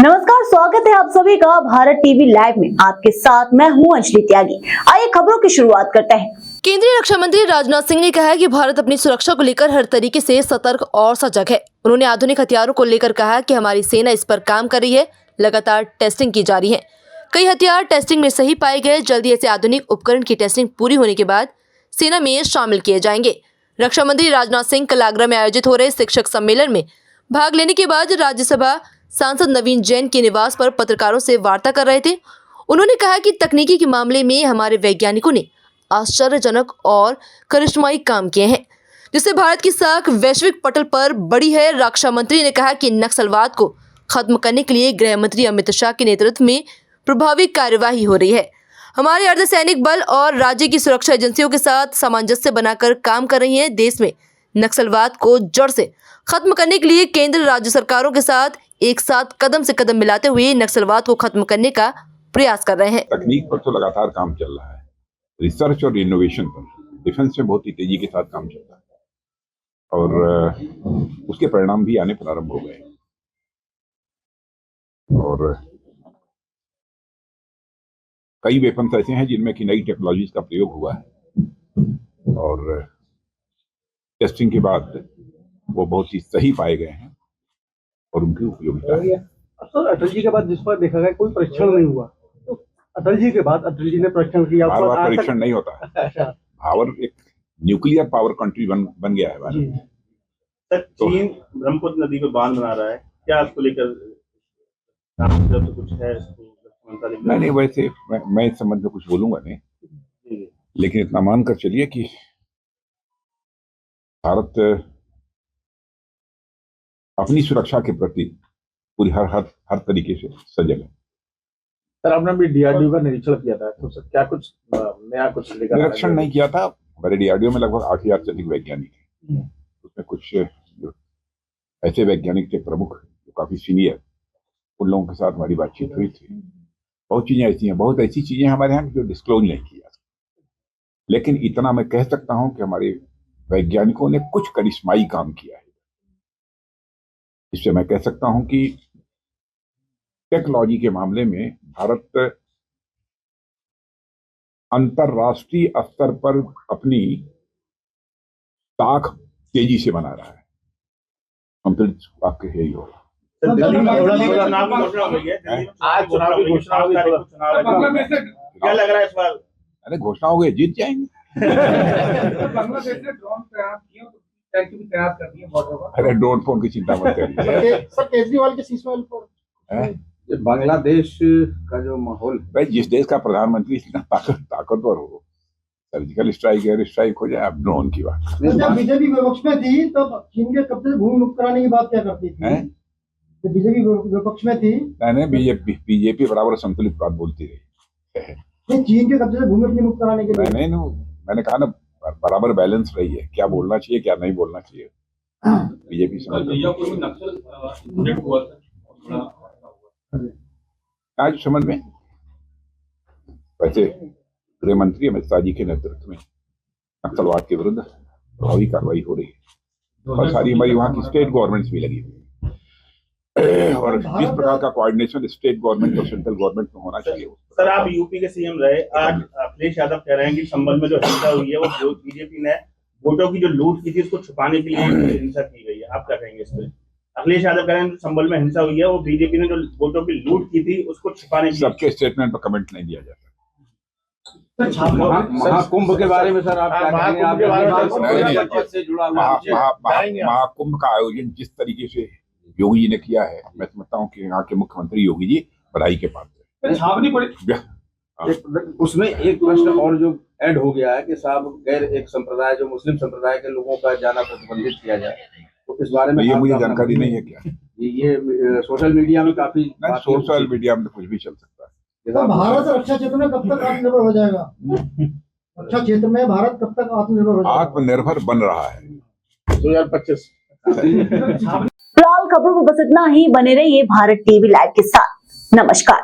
नमस्कार, स्वागत है आप सभी का भारत टीवी लाइव में। आपके साथ मैं हूं अंजलि त्यागी। आइए खबरों की शुरुआत करते हैं। केंद्रीय रक्षा मंत्री राजनाथ सिंह ने कहा है कि भारत अपनी सुरक्षा को लेकर हर तरीके से सतर्क और सजग है। उन्होंने आधुनिक हथियारों को लेकर कहा कि हमारी सेना इस पर काम कर रही है, लगातार टेस्टिंग की जा रही है। कई हथियार टेस्टिंग में सही पाए गए। जल्दी ऐसे आधुनिक उपकरण की टेस्टिंग पूरी होने के बाद सेना में शामिल किए जाएंगे। रक्षा मंत्री राजनाथ सिंह कल आगरा में आयोजित हो रहे शिक्षक सम्मेलन में भाग लेने के बाद राज्यसभा सांसद नवीन जैन के निवास पर पत्रकारों से वार्ता कर रहे थे। उन्होंने कहा कि तकनीकी के मामले में हमारे वैज्ञानिकों ने आश्चर्यजनक और करिश्माई काम किए हैं, जिससे भारत की साख वैश्विक पटल पर बढ़ी है। रक्षा मंत्री ने कहा कि नक्सलवाद को खत्म करने के लिए गृह मंत्री अमित शाह के नेतृत्व में प्रभावी कार्यवाही हो रही है। हमारे अर्धसैनिक बल और राज्य की सुरक्षा एजेंसियों के साथ सामंजस्य बनाकर काम कर रही हैं। देश में नक्सलवाद को जड़ से खत्म करने के लिए केंद्र राज्य सरकारों के साथ एक साथ कदम से कदम मिलाते हुए नक्सलवाद को खत्म करने का प्रयास कर रहे हैं। तकनीक पर तो लगातार काम चल रहा है, रिसर्च और इनोवेशन पर डिफेंस में बहुत ही तेजी के साथ काम चल रहा है और उसके परिणाम भी आने प्रारंभ हो गए और कई वेपन्स ऐसे हैं जिनमें कि नई टेक्नोलॉजीज का प्रयोग हुआ है और टेस्टिंग के बाद वो बहुत ही सही पाए गए हैं और उनकी उपयोगिता है। सर, अटल जी के बाद जिस पर देखा गया कोई परीक्षण नहीं हुआ, तो अटल जी के बाद अटल जी ने परीक्षण किया, बार बार परीक्षण नहीं होता है। पावर एक न्यूक्लियर पावर कंट्री बन गया है भारत। सर, चीन ब्रह्मपुत्र नदी पे बांध बना रहा है, क्या आपको लेकर तो कुछ है? नहीं, वैसे मैं इस संबंध में कुछ बोलूंगा नहीं, लेकिन इतना मानकर चलिए कि भारत अपनी सुरक्षा के प्रति पूरी हर तरीके से सजग है। सर, आपने भी डीआरडीओ का निरीक्षण किया था, तो सर क्या कुछ नया कुछ लेकर निरीक्षण नहीं किया था। हमारे डीआरडीओ में लगभग 8000 से अधिक वैज्ञानिक हैं। उसमें कुछ जो ऐसे वैज्ञानिक थे प्रमुख जो काफी सीनियर, उन लोगों के साथ हमारी बातचीत हुई थी। बहुत चीजें ऐसी हैं, बहुत ऐसी चीजें हमारे यहाँ जो डिस्क्लोज नहीं किया, लेकिन इतना मैं कह सकता हूं कि हमारे वैज्ञानिकों ने कुछ करिश्माई काम किया है। इससे मैं कह सकता हूं कि टेक्नोलॉजी के मामले में भारत अंतरराष्ट्रीय स्तर पर अपनी ताक तेजी से बना रहा है। हम फिर आपके यही होगा। दिल्ली में चुनाव की घोषणा हुई है, आज चुनाव की घोषणा हुई, क्या लग रहा है इस बार? अरे घोषणा हो गई, जीत जाएंगे। बांग्लादेश ने ड्रोन तैयार किए, तैयार कर दिए बॉर्डर पर। अरे ड्रोन फोन की चिंता मत करिए। सर, केजरीवाल के सीजफायर पर बांग्लादेश का जो माहौल, भाई जिस देश का प्रधानमंत्री इतना ताकतवर हो, सर्जिकल स्ट्राइक एयर स्ट्राइक हो जाए, अब ड्रोन की बात। जब बीजेपी विपक्ष में थी तब चीन के कब्जे से भूमि मुक्त कराने की बात क्या करती थी? बीजेपी विपक्ष में थी, नहीं, बीजेपी बराबर संतुलित बात बोलती रही। चीन के कब्जे से भूमि मुक्त कराने के लिए नहीं, मैंने कहा ना, बराबर बैलेंस रही है, क्या बोलना चाहिए क्या नहीं बोलना चाहिए। बीजेपी आज समझ में, वैसे गृह मंत्री अमित शाह जी के नेतृत्व में नक्सलवाद के विरुद्ध प्रभावी कार्रवाई हो रही है और सारी हमारी वहाँ की स्टेट गवर्नमेंट्स भी लगी हुई है और जिस प्रकार का कोऑर्डिनेशन स्टेट गवर्नमेंट और सेंट्रल गवर्नमेंट में होना चाहिए। सर, आप यूपी के सीएम रहे, आज अखिलेश यादव कह रहे हैं कि संबल में जो हिंसा हुई है वो बीजेपी ने वोटों की जो लूट की थी उसको छुपाने के लिए हिंसा की गई है, आप क्या कहेंगे इस पर? अखिलेश यादव कह रहे हैं संबल में हिंसा हुई है वो बीजेपी ने जो वोटों की लूट की थी उसको छुपाने के लिए। सबके स्टेटमेंट पर कमेंट नहीं दिया जाता। महाकुंभ के बारे में सर आप क्या कहेंगे? महाकुंभ का आयोजन जिस तरीके से योगी जी ने किया है, मैं समझता हूँ कि यहाँ के मुख्यमंत्री योगी जी बधाई के पात्र हैं। उसमें एक प्रश्न और जो ऐड हो गया है कि साहब गैर एक संप्रदाय जो मुस्लिम संप्रदाय के लोगों का जाना प्रतिबंधित किया जाए, तो इस बारे में ये मुझे जानकारी नहीं है। क्या ये सोशल मीडिया में काफी, सोशल मीडिया में कुछ भी चल सकता है। तो भारत रक्षा क्षेत्र में कब तक आत्मनिर्भर हो जाएगा? रक्षा क्षेत्र में भारत कब तक आत्मनिर्भर हो जाएगा? आत्मनिर्भर बन रहा है 2025। फिलहाल खबरों में बस इतना ही। बने रहिए भारत टीवी लाइव के साथ। नमस्कार।